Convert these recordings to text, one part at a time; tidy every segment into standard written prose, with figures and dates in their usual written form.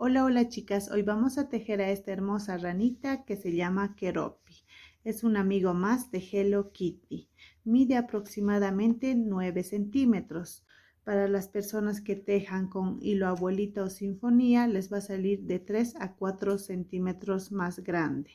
Hola, hola chicas, hoy vamos a tejer a esta hermosa ranita que se llama Keroppi. Es un amigo más de Hello Kitty. Mide aproximadamente 9 centímetros. Para las personas que tejan con hilo abuelita o sinfonía, les va a salir de 3 a 4 centímetros más grande.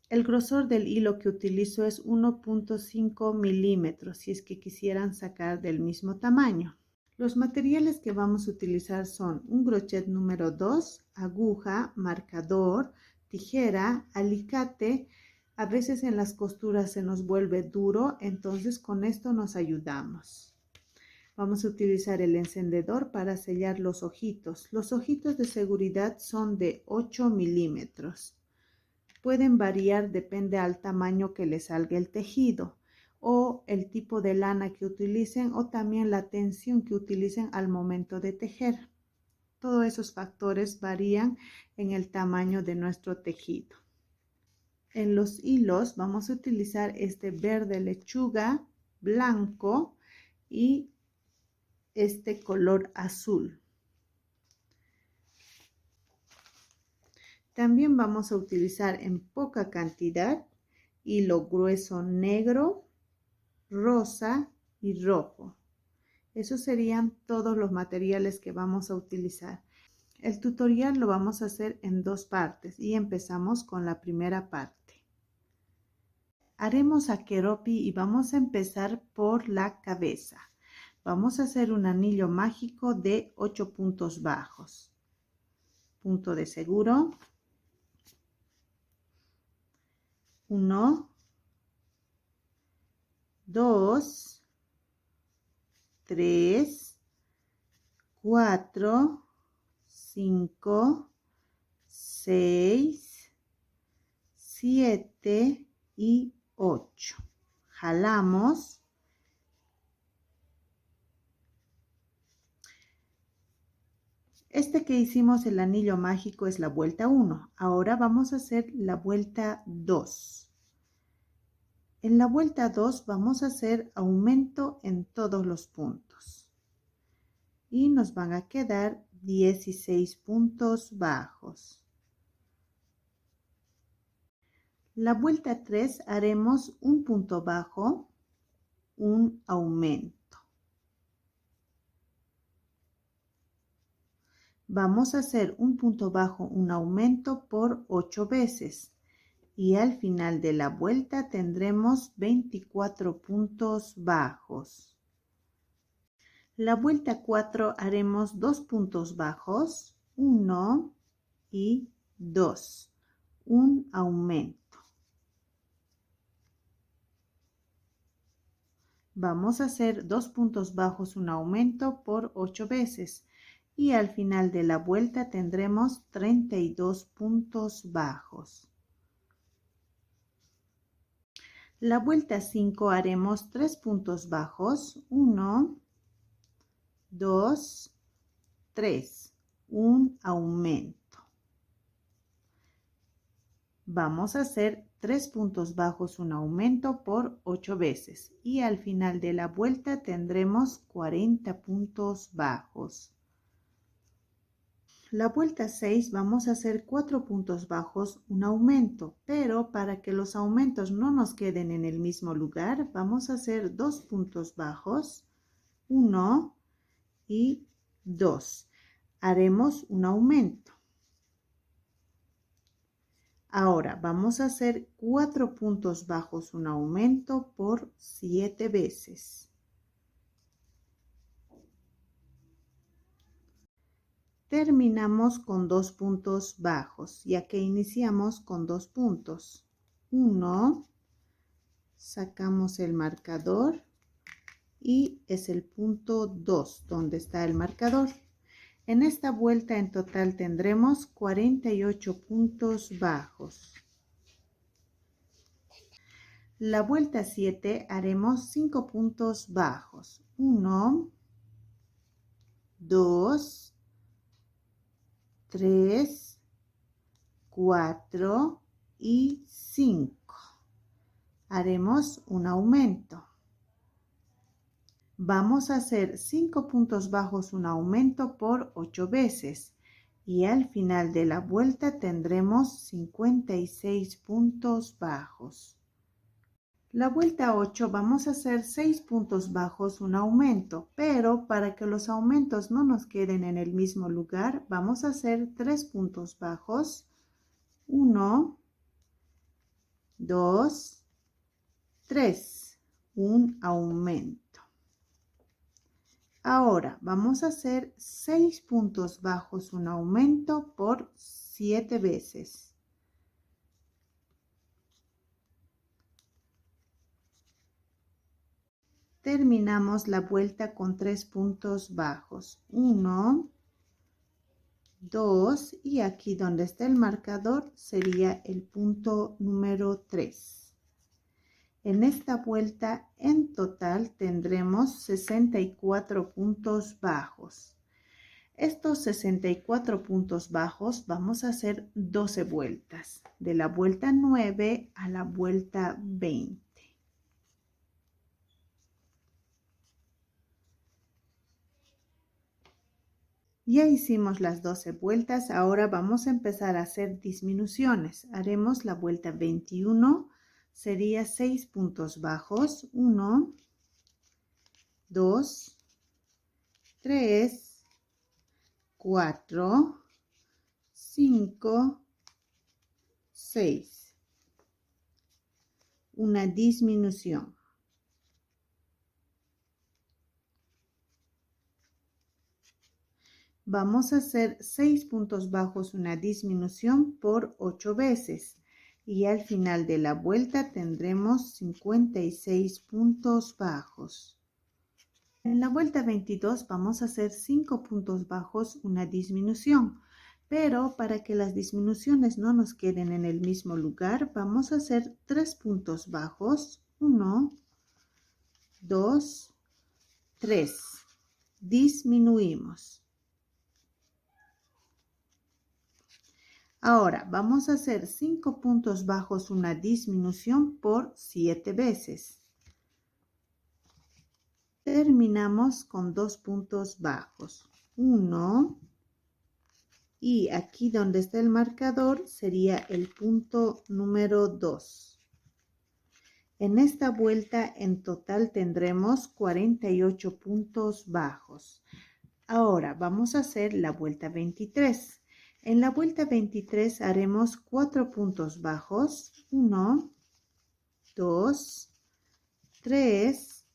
El grosor del hilo que utilizo es 1.5 milímetros, si es que quisieran sacar del mismo tamaño. Los materiales que vamos a utilizar son un crochet número 2, aguja, marcador, tijera, alicate. A veces en las costuras se nos vuelve duro, entonces con esto nos ayudamos. Vamos a utilizar el encendedor para sellar los ojitos. Los ojitos de seguridad son de 8 milímetros. Pueden variar, depende al tamaño que les salga el tejido o el tipo de lana que utilicen o también la tensión que utilicen al momento de tejer. Todos esos factores varían en el tamaño de nuestro tejido. En los hilos vamos a utilizar este verde lechuga, blanco y este color azul. También vamos a utilizar en poca cantidad hilo grueso negro, rosa y rojo. Esos serían todos los materiales que vamos a utilizar. El tutorial lo vamos a hacer en dos partes y empezamos con la primera parte. Haremos a Keroppi y vamos a empezar por la cabeza. Vamos a hacer un anillo mágico de 8 puntos bajos. Punto de seguro. 1, 2, 3, 4, 5, 6, 7 y 8. Jalamos. Este que hicimos el anillo mágico es la vuelta 1. Ahora vamos a hacer la vuelta 2. En la vuelta 2 vamos a hacer aumento en todos los puntos. Y nos van a quedar 16 puntos bajos. La vuelta 3 haremos un punto bajo, un aumento. Vamos a hacer un punto bajo, un aumento por 8 veces. Y al final de la vuelta tendremos 24 puntos bajos. La vuelta 4 haremos 2 puntos bajos, 1 y 2, un aumento. Vamos a hacer 2 puntos bajos, un aumento por 8 veces y al final de la vuelta tendremos 32 puntos bajos. La vuelta 5 haremos 3 puntos bajos, 1, 2, 3, un aumento. Vamos a hacer 3 puntos bajos, un aumento por 8 veces y al final de la vuelta tendremos 40 puntos bajos. La vuelta 6 vamos a hacer 4 puntos bajos, un aumento, pero para que los aumentos no nos queden en el mismo lugar, vamos a hacer 2 puntos bajos, 1 y 2. Haremos un aumento. Ahora vamos a hacer 4 puntos bajos, un aumento por 7 veces. Terminamos con 2 puntos bajos, ya que iniciamos con 2 puntos. 1, sacamos el marcador y es el punto 2 donde está el marcador. En esta vuelta en total tendremos 48 puntos bajos. La vuelta 7 haremos 5 puntos bajos. 1, 2, 3, 4 y 5. Haremos un aumento. Vamos a hacer 5 puntos bajos, un aumento por 8 veces y al final de la vuelta tendremos 56 puntos bajos. La vuelta 8 vamos a hacer 6 puntos bajos, un aumento, pero para que los aumentos no nos queden en el mismo lugar, vamos a hacer 3 puntos bajos, 1, 2, 3, un aumento. Ahora vamos a hacer 6 puntos bajos, un aumento por 7 veces. Terminamos la vuelta con 3 puntos bajos. 1, 2 y aquí donde está el marcador sería el punto número 3. En esta vuelta en total tendremos 64 puntos bajos. Estos 64 puntos bajos vamos a hacer 12 vueltas, de la vuelta 9 a la vuelta 20. Ya hicimos las 12 vueltas, ahora vamos a empezar a hacer disminuciones. Haremos la vuelta 21, sería 6 puntos bajos, 1, 2, 3, 4, 5, 6. Una disminución. Vamos a hacer 6 puntos bajos, una disminución por 8 veces. Y al final de la vuelta tendremos 56 puntos bajos. En la vuelta 22 vamos a hacer 5 puntos bajos, una disminución. Pero para que las disminuciones no nos queden en el mismo lugar, vamos a hacer 3 puntos bajos. 1, 2, 3. Disminuimos. Ahora vamos a hacer 5 puntos bajos, una disminución por 7 veces. Terminamos con 2 puntos bajos. 1 y aquí donde está el marcador sería el punto número 2. En esta vuelta en total tendremos 48 puntos bajos. Ahora vamos a hacer la vuelta 23. En la vuelta 23 haremos 4 puntos bajos, 1, 2, 3,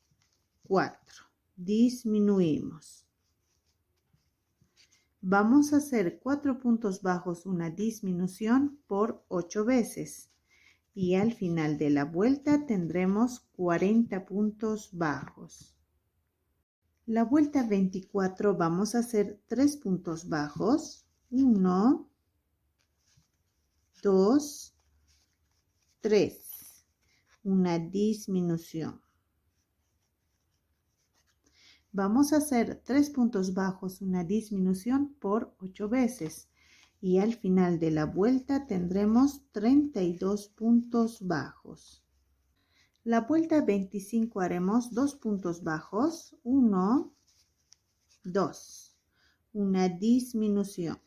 4. Disminuimos. Vamos a hacer 4 puntos bajos, una disminución por 8 veces. Y al final de la vuelta tendremos 40 puntos bajos. La vuelta 24 vamos a hacer 3 puntos bajos. 1, 2, 3. Una disminución. Vamos a hacer 3 puntos bajos, una disminución por 8 veces. Y al final de la vuelta tendremos 32 puntos bajos. La vuelta 25 haremos 2 puntos bajos. 1, 2. Una disminución.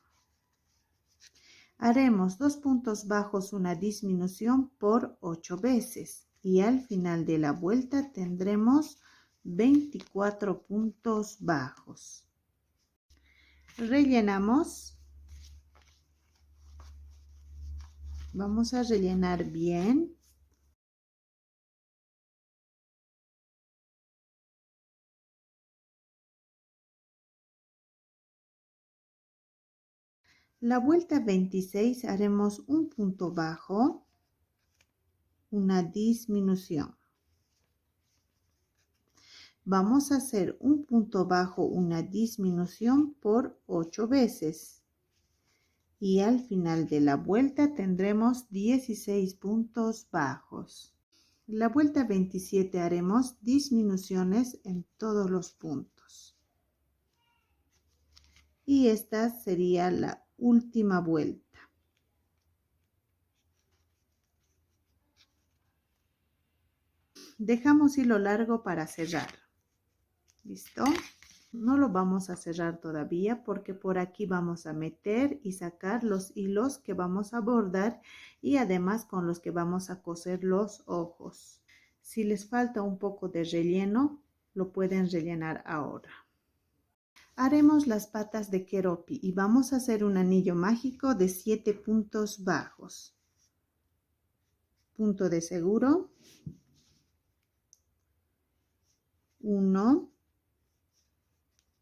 Haremos 2 puntos bajos, una disminución por 8 veces y al final de la vuelta tendremos 24 puntos bajos. Rellenamos. Vamos a rellenar bien. La vuelta 26 haremos un punto bajo, una disminución. Vamos a hacer un punto bajo, una disminución por 8 veces. Y al final de la vuelta tendremos 16 puntos bajos. La vuelta 27 haremos disminuciones en todos los puntos. Y esta sería la última vuelta. Dejamos hilo largo para cerrar. ¿Listo? No lo vamos a cerrar todavía porque por aquí vamos a meter y sacar los hilos que vamos a bordar y además con los que vamos a coser los ojos. Si les falta un poco de relleno, lo pueden rellenar ahora. Haremos las patas de Keroppi y vamos a hacer un anillo mágico de 7 puntos bajos. Punto de seguro. 1,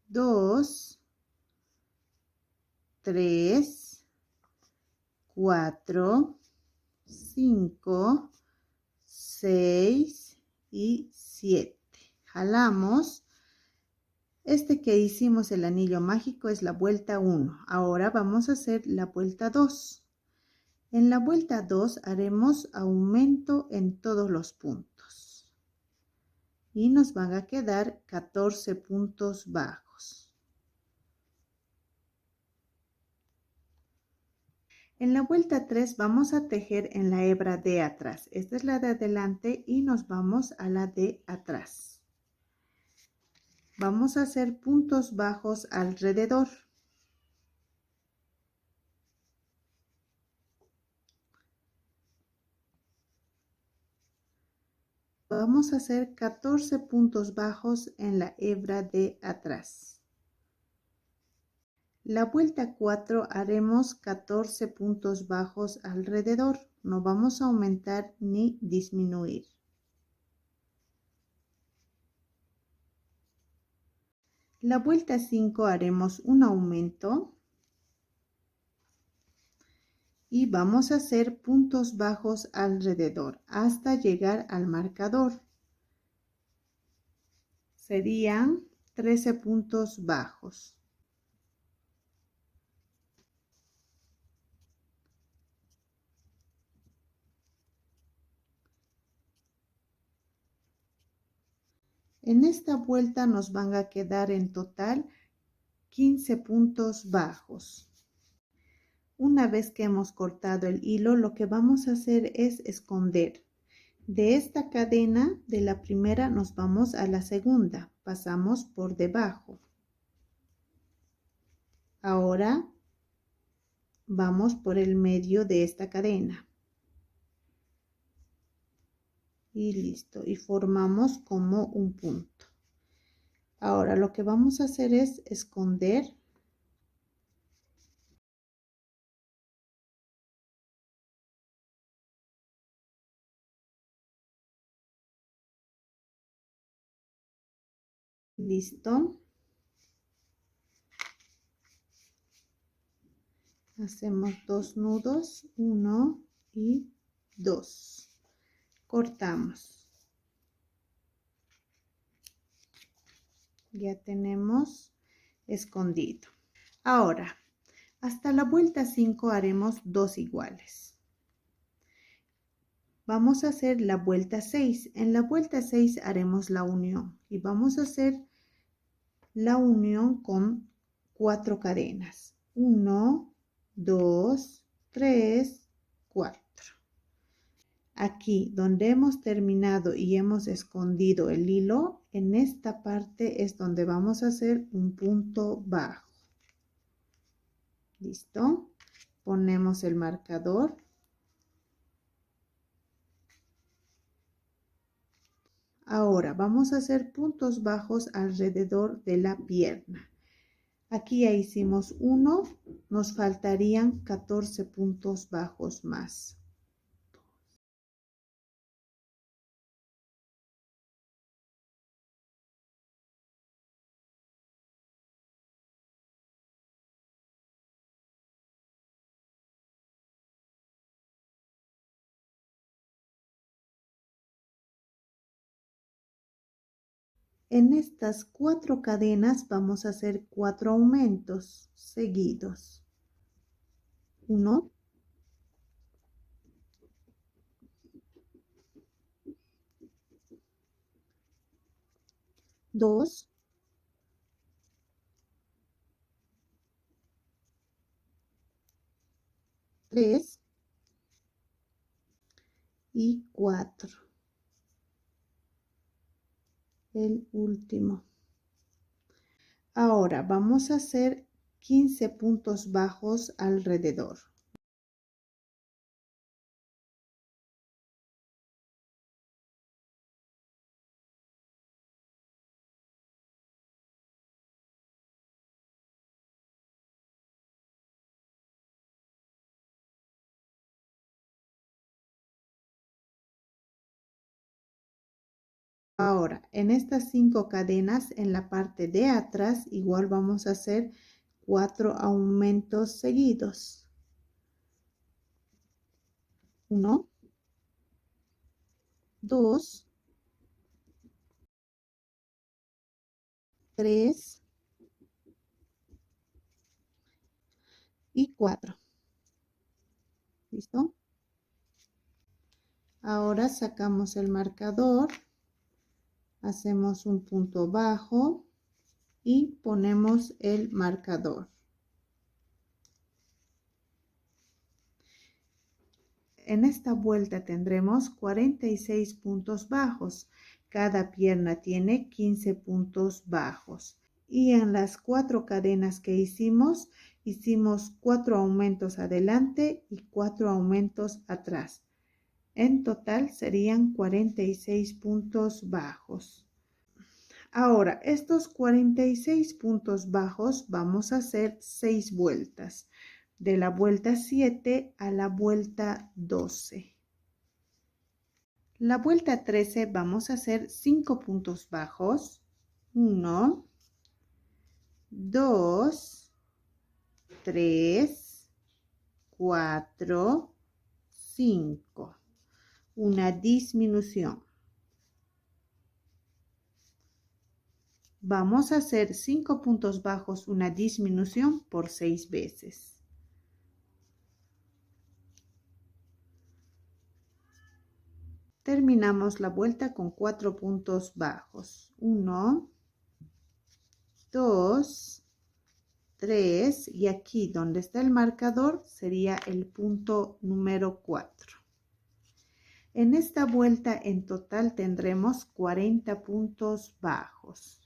2, 3, 4, 5, 6 y 7. Jalamos. Este que hicimos el anillo mágico es la vuelta 1. Ahora vamos a hacer la vuelta 2. En la vuelta 2 haremos aumento en todos los puntos. Y nos van a quedar 14 puntos bajos. En la vuelta 3 vamos a tejer en la hebra de atrás. Esta es la de adelante y nos vamos a la de atrás. Vamos a hacer puntos bajos alrededor. Vamos a hacer 14 puntos bajos en la hebra de atrás. La vuelta 4 haremos 14 puntos bajos alrededor. No vamos a aumentar ni disminuir. La vuelta 5 haremos un aumento y vamos a hacer puntos bajos alrededor hasta llegar al marcador. Serían 13 puntos bajos. En esta vuelta nos van a quedar en total 15 puntos bajos. Una vez que hemos cortado el hilo, lo que vamos a hacer es esconder. De esta cadena, de la primera, nos vamos a la segunda. Pasamos por debajo. Ahora vamos por el medio de esta cadena. Y listo. Y formamos como un punto. Ahora lo que vamos a hacer es esconder. Listo. Hacemos 2 nudos, 1 y 2. Cortamos. Ya tenemos escondido. Ahora, hasta la vuelta 5 haremos 2 iguales. Vamos a hacer la vuelta 6. En la vuelta 6 haremos la unión y vamos a hacer la unión con 4 cadenas. 1, 2, 3, 4. Aquí donde hemos terminado y hemos escondido el hilo, en esta parte es donde vamos a hacer un punto bajo. ¿Listo? Ponemos el marcador. Ahora vamos a hacer puntos bajos alrededor de la pierna. Aquí ya hicimos 1, nos faltarían 14 puntos bajos más. En estas 4 cadenas vamos a hacer 4 aumentos seguidos. 1, 2, 3 y 4. El último. Ahora vamos a hacer 15 puntos bajos alrededor. Ahora, en estas 5 cadenas, en la parte de atrás, igual vamos a hacer 4 aumentos seguidos. 1, 2, 3 y 4. ¿Listo? Ahora sacamos el marcador, hacemos un punto bajo y ponemos el marcador. En esta vuelta tendremos 46 puntos bajos. Cada pierna tiene 15 puntos bajos. Y en las 4 cadenas que hicimos 4 aumentos adelante y 4 aumentos atrás. En total serían 46 puntos bajos. Ahora, estos 46 puntos bajos vamos a hacer 6 vueltas. De la vuelta 7 a la vuelta 12. La vuelta 13 vamos a hacer 5 puntos bajos. 1, 2, 3, 4, 5. Una disminución. Vamos a hacer 5 puntos bajos, una disminución por 6 veces. Terminamos la vuelta con 4 puntos bajos. 1, 2, 3 y aquí donde está el marcador sería el punto número 4. En esta vuelta en total tendremos 40 puntos bajos.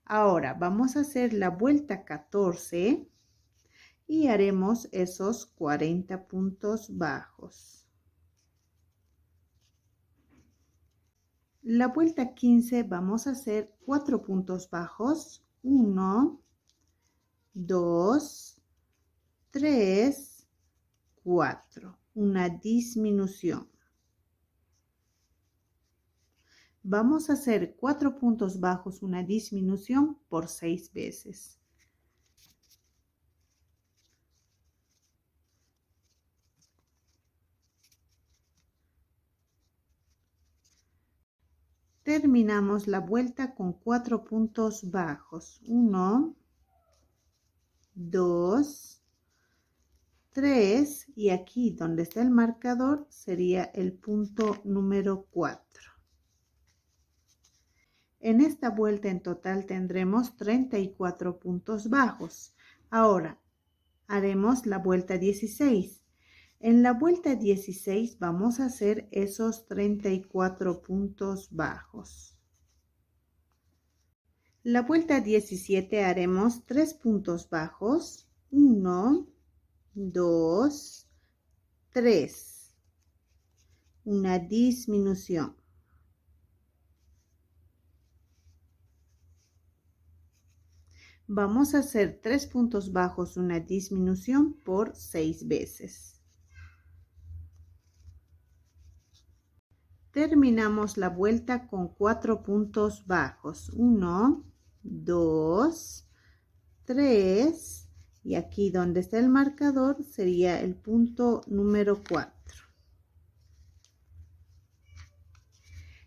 Ahora vamos a hacer la vuelta 14 y haremos esos 40 puntos bajos. La vuelta 15 vamos a hacer 4 puntos bajos. 1, 2, 3, 4. Una disminución. Vamos a hacer 4 puntos bajos, una disminución por 6 veces. Terminamos la vuelta con 4 puntos bajos. 1, 2, 3 y aquí donde está el marcador sería el punto número 4. En esta vuelta en total tendremos 34 puntos bajos. Ahora haremos la vuelta 16. En la vuelta 16 vamos a hacer esos 34 puntos bajos. La vuelta 17 haremos 3 puntos bajos. 1, 2, 3. Una disminución. Vamos a hacer 3 puntos bajos, una disminución por 6 veces. Terminamos la vuelta con 4 puntos bajos. 1, 2, 3 y aquí donde está el marcador sería el punto número 4.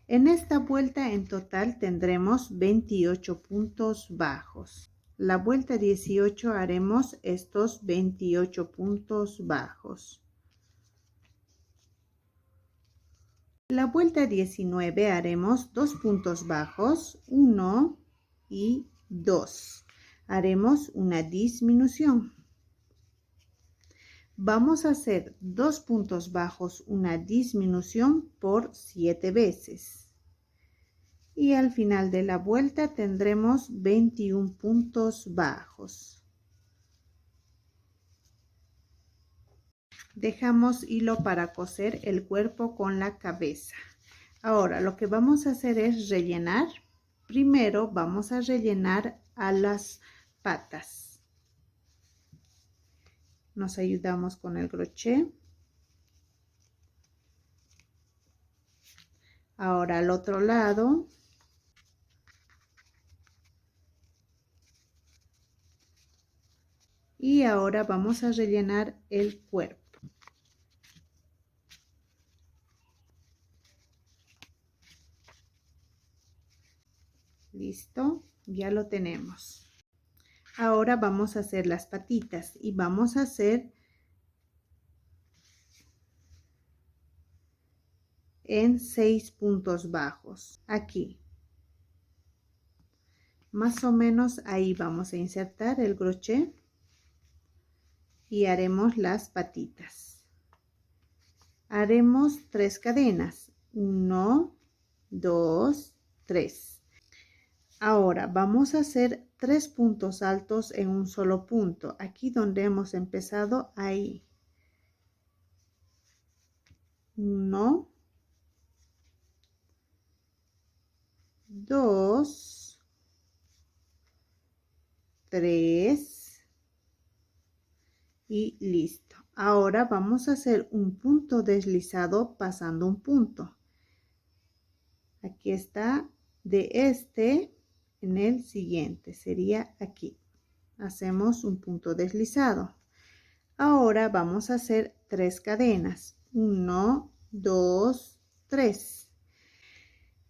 En esta vuelta en total tendremos 28 puntos bajos. La vuelta 18 haremos estos 28 puntos bajos. La vuelta 19 haremos 2 puntos bajos, 1 y 2. Haremos una disminución. Vamos a hacer 2 puntos bajos, una disminución por 7 veces. y al final de la vuelta tendremos 21 puntos bajos. Dejamos hilo para coser el cuerpo con la cabeza. Ahora lo que vamos a hacer es rellenar. Primero vamos a rellenar a las patas. Nos ayudamos con el crochet. Ahora al otro lado. Y ahora vamos a rellenar el cuerpo. Listo, ya lo tenemos. Ahora vamos a hacer las patitas y vamos a hacer en 6 puntos bajos. Aquí. Más o menos ahí vamos a insertar el crochet y haremos las patitas. Haremos 3 cadenas. 1, 2, 3. Ahora vamos a hacer 3 puntos altos en un solo punto. Aquí donde hemos empezado, ahí. 1, 2, 3 y listo. Ahora vamos a hacer un punto deslizado pasando un punto. Aquí está, de este en el siguiente, sería aquí. Hacemos un punto deslizado. Ahora vamos a hacer 3 cadenas. 1, 2, 3.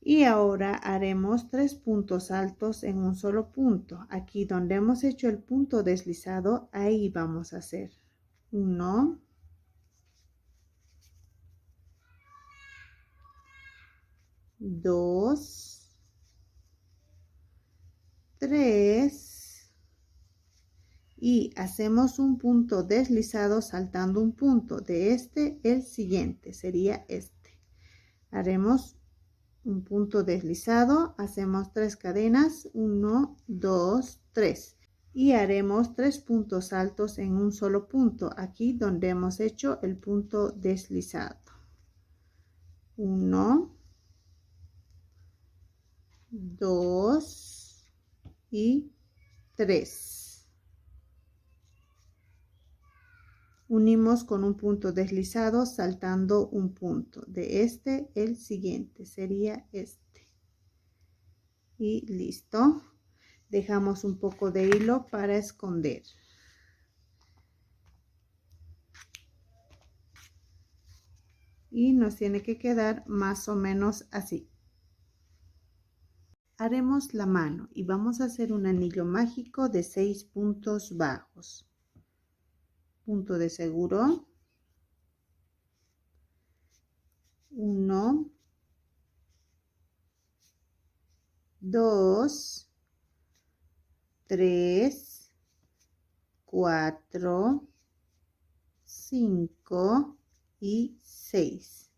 Y ahora haremos 3 puntos altos en un solo punto. Aquí donde hemos hecho el punto deslizado, ahí vamos a hacer 1, 2, 3 y hacemos un punto deslizado saltando un punto. De este, el siguiente sería este. Haremos un punto deslizado, hacemos 3 cadenas, 1, 2, 3 y haremos 3 puntos altos en un solo punto, aquí donde hemos hecho el punto deslizado. 1, 2 y 3. Unimos con un punto deslizado saltando un punto. De este, el siguiente sería este. Y listo. Dejamos un poco de hilo para esconder. Y nos tiene que quedar más o menos así. Haremos la mano y vamos a hacer un anillo mágico de 6 puntos bajos. Punto de seguro. 1, 2, 3, 4, 5 y 6.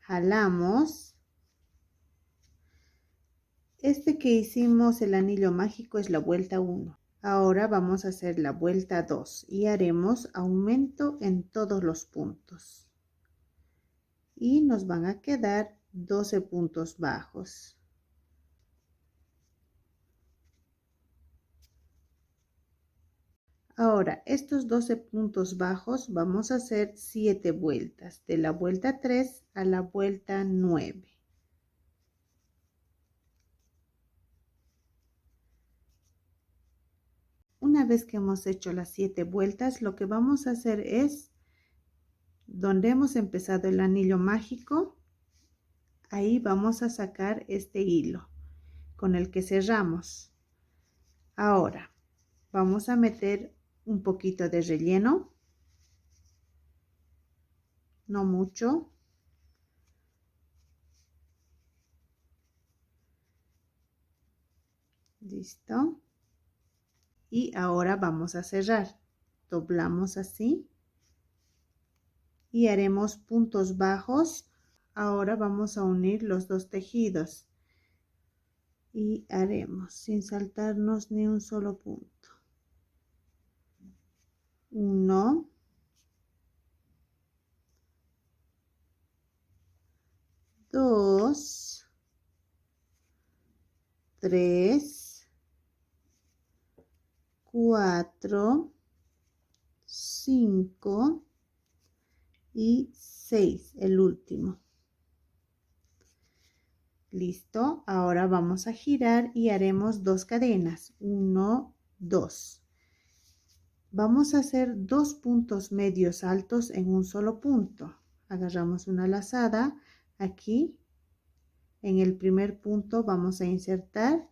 Jalamos. Este que hicimos el anillo mágico es la vuelta 1. Ahora vamos a hacer la vuelta 2 y haremos aumento en todos los puntos. Y nos van a quedar 12 puntos bajos. Ahora, estos 12 puntos bajos vamos a hacer 7 vueltas, de la vuelta 3 a la vuelta 9. Una vez que hemos hecho las 7 vueltas, lo que vamos a hacer es, donde hemos empezado el anillo mágico, ahí vamos a sacar este hilo con el que cerramos. Ahora, vamos a meter un poquito de relleno, no mucho. Listo. Y ahora vamos a cerrar. Doblamos así. Y haremos puntos bajos. Ahora vamos a unir los dos tejidos. y haremos sin saltarnos ni un solo punto. 1, 2, 3, 4, 5 y 6, el último. Listo, ahora vamos a girar y haremos 2 cadenas, 1, 2. Vamos a hacer 2 puntos medios altos en un solo punto. Agarramos una lazada, aquí en el primer punto vamos a insertar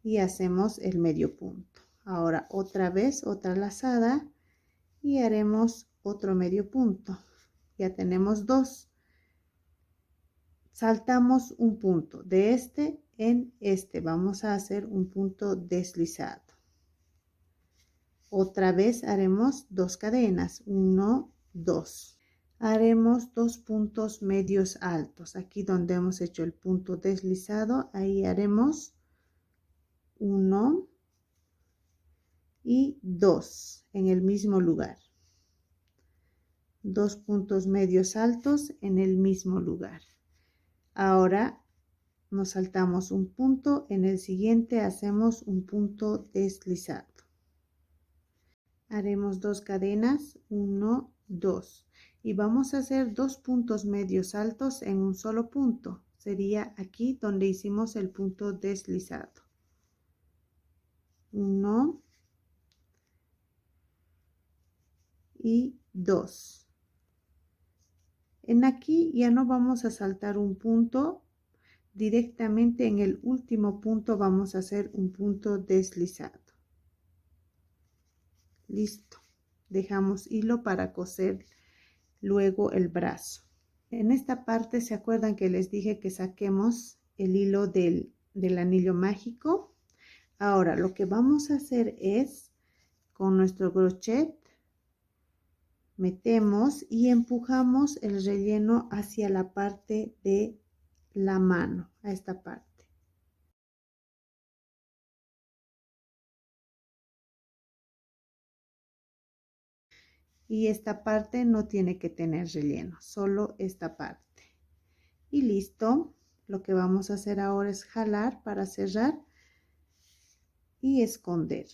y hacemos el medio punto. Ahora otra vez otra lazada y haremos otro medio punto. Ya tenemos 2. Saltamos un punto de este en este. Vamos a hacer un punto deslizado. Otra vez haremos 2 cadenas. 1, 2. Haremos 2 puntos medios altos. Aquí donde hemos hecho el punto deslizado, ahí haremos 1 y 2 en el mismo lugar. 2 puntos medios altos en el mismo lugar. Ahora nos saltamos un punto, en el siguiente hacemos un punto deslizado. Haremos 2 cadenas, 1, 2 y vamos a hacer 2 puntos medios altos en un solo punto. Sería aquí donde hicimos el punto deslizado. 1 y 2. En aquí ya no vamos a saltar un punto. Directamente en el último punto vamos a hacer un punto deslizado. Listo. Dejamos hilo para coser luego el brazo. En esta parte, ¿se acuerdan que les dije que saquemos el hilo del anillo mágico? Ahora lo que vamos a hacer es, con nuestro crochet, metemos y empujamos el relleno hacia la parte de la mano, a esta parte. Y esta parte no tiene que tener relleno, solo esta parte. Y listo. Lo que vamos a hacer ahora es jalar para cerrar y esconder.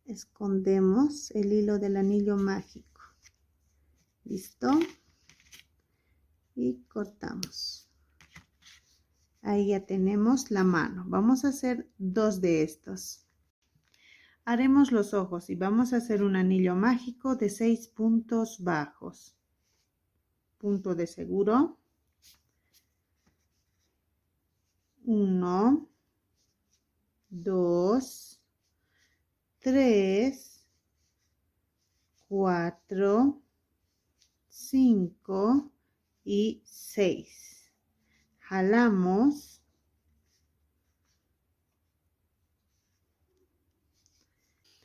Escondemos el hilo del anillo mágico. Listo. Y cortamos. Ahí ya tenemos la mano. Vamos a hacer 2 de estos. Haremos los ojos y vamos a hacer un anillo mágico de 6 puntos bajos. Punto de seguro. 1, 2, 3, 4, 5 y 6. Jalamos.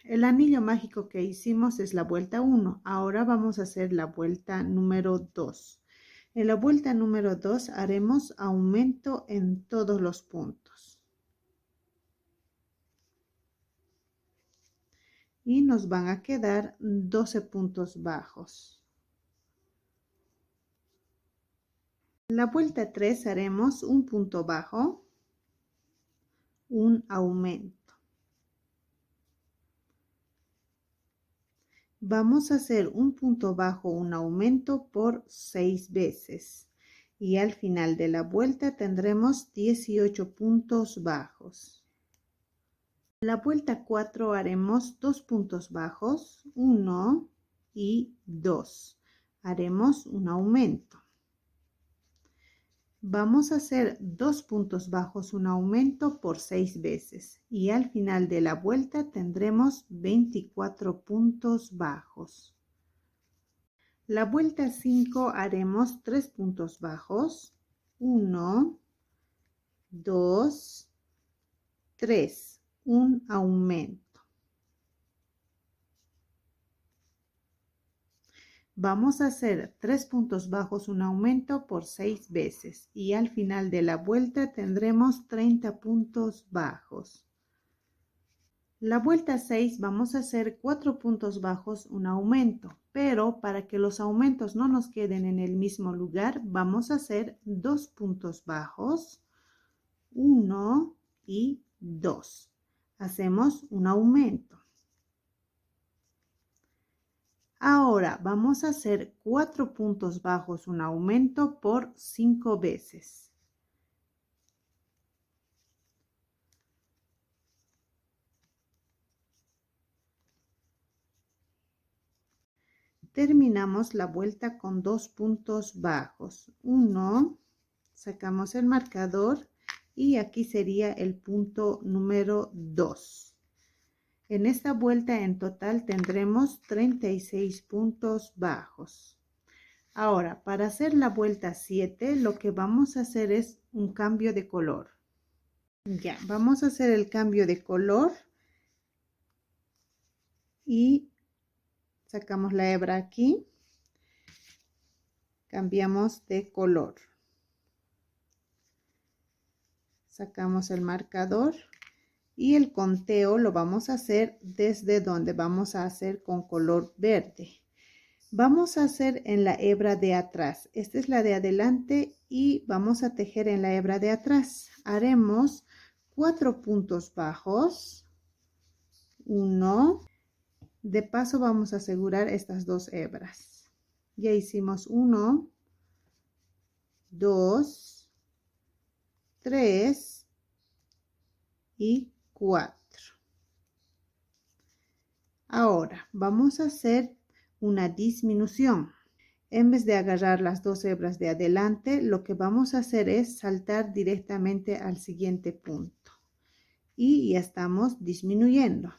El anillo mágico que hicimos es la vuelta 1. Ahora vamos a hacer la vuelta número 2. En la vuelta número 2 haremos aumento en todos los puntos. Y nos van a quedar 12 puntos bajos. En la vuelta 3 haremos un punto bajo, un aumento. Vamos a hacer un punto bajo, un aumento por 6 veces. Y al final de la vuelta tendremos 18 puntos bajos. En la vuelta 4 haremos 2 puntos bajos, 1 y 2. Haremos un aumento. Vamos a hacer 2 puntos bajos, un aumento por 6 veces. Y al final de la vuelta tendremos 24 puntos bajos. La vuelta 5 haremos 3 puntos bajos, 1, 2, 3, un aumento. Vamos a hacer 3 puntos bajos, un aumento por 6 veces y al final de la vuelta tendremos 30 puntos bajos. La vuelta 6 vamos a hacer 4 puntos bajos, un aumento, pero para que los aumentos no nos queden en el mismo lugar, vamos a hacer 2 puntos bajos, 1 y 2. Hacemos un aumento. Ahora vamos a hacer 4 puntos bajos, un aumento por 5 veces. Terminamos la vuelta con 2 puntos bajos. 1, sacamos el marcador y aquí sería el punto número 2. En esta vuelta en total tendremos 36 puntos bajos. Ahora, para hacer la vuelta 7, lo que vamos a hacer es un cambio de color. Ya, vamos a hacer el cambio de color y sacamos la hebra aquí. Cambiamos de color. Sacamos el marcador. Y el conteo lo vamos a hacer desde donde vamos a hacer con color verde. Vamos a hacer en la hebra de atrás. Esta es la de adelante y vamos a tejer en la hebra de atrás. Haremos 4 puntos bajos. 1. De paso vamos a asegurar estas 2 hebras. Ya hicimos 1, 2, 3 y 4. Ahora vamos a hacer una disminución. En vez de agarrar las 2 hebras de adelante, lo que vamos a hacer es saltar directamente al siguiente punto. Y ya estamos disminuyendo.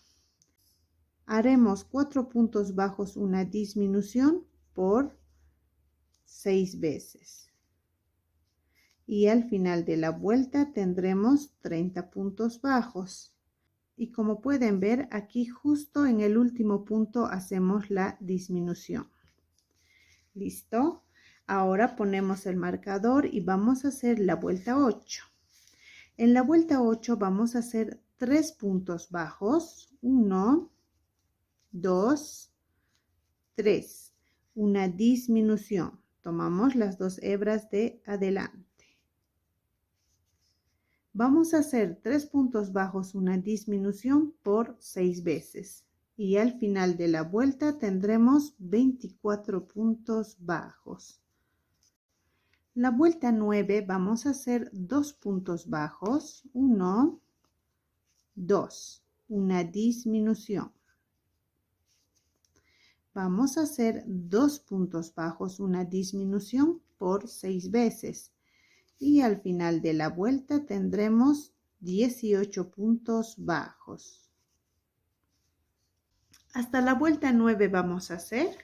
Haremos 4 puntos bajos, una disminución por 6 veces. Y al final de la vuelta tendremos 30 puntos bajos. Y como pueden ver, aquí justo en el último punto hacemos la disminución. ¿Listo? Ahora ponemos el marcador y vamos a hacer la vuelta 8. En la vuelta 8 vamos a hacer 3 puntos bajos. 1, 2, 3. Una disminución. Tomamos las 2 hebras de adelante. Vamos a hacer 3 puntos bajos, una disminución por 6 veces. Y al final de la vuelta tendremos 24 puntos bajos. La vuelta 9 vamos a hacer 2 puntos bajos. 1, 2. Una disminución. Vamos a hacer 2 puntos bajos, una disminución por 6 veces. Y al final de la vuelta tendremos 18 puntos bajos. Hasta la vuelta 9 vamos a hacer.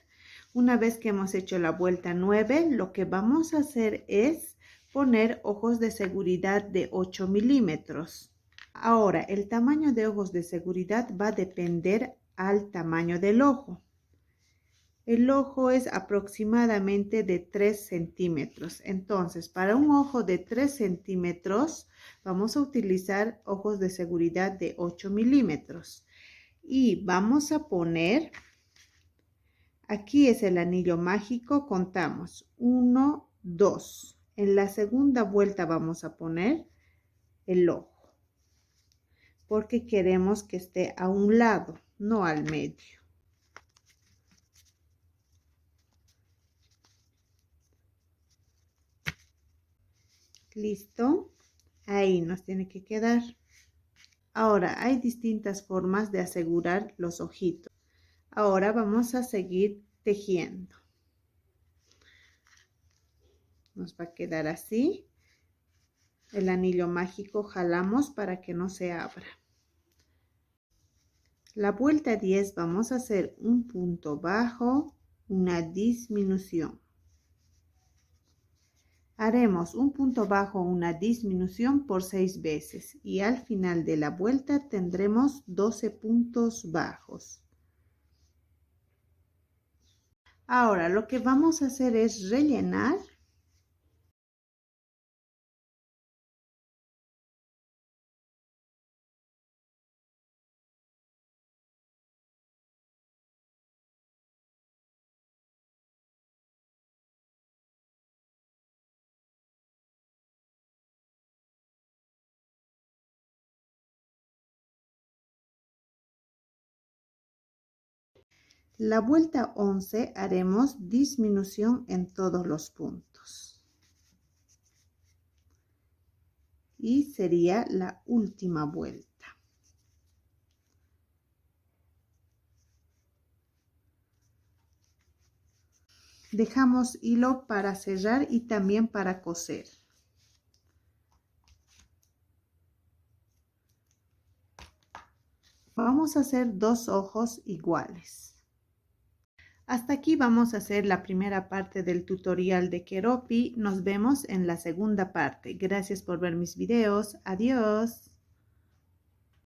Una vez que hemos hecho la vuelta 9, lo que vamos a hacer es poner ojos de seguridad de 8 milímetros. Ahora, el tamaño de ojos de seguridad va a depender al tamaño del ojo. El ojo es aproximadamente de 3 centímetros. Entonces, para un ojo de 3 centímetros, vamos a utilizar ojos de seguridad de 8 milímetros. Y vamos a poner, aquí es el anillo mágico, contamos 1, 2. En la segunda vuelta vamos a poner el ojo, porque queremos que esté a un lado, no al medio. Listo, ahí nos tiene que quedar. Ahora hay distintas formas de asegurar los ojitos. Ahora vamos a seguir tejiendo. Nos va a quedar así. El anillo mágico jalamos para que no se abra. La vuelta 10 vamos a hacer un punto bajo, una disminución. Haremos un punto bajo, una disminución por 6 veces y al final de la vuelta tendremos 12 puntos bajos. Ahora lo que vamos a hacer es rellenar. La vuelta 11 haremos disminución en todos los puntos. Y sería la última vuelta. Dejamos hilo para cerrar y también para coser. Vamos a hacer 2 ojos iguales. Hasta aquí vamos a hacer la primera parte del tutorial de Keroppi. Nos vemos en la segunda parte. Gracias por ver mis videos. Adiós.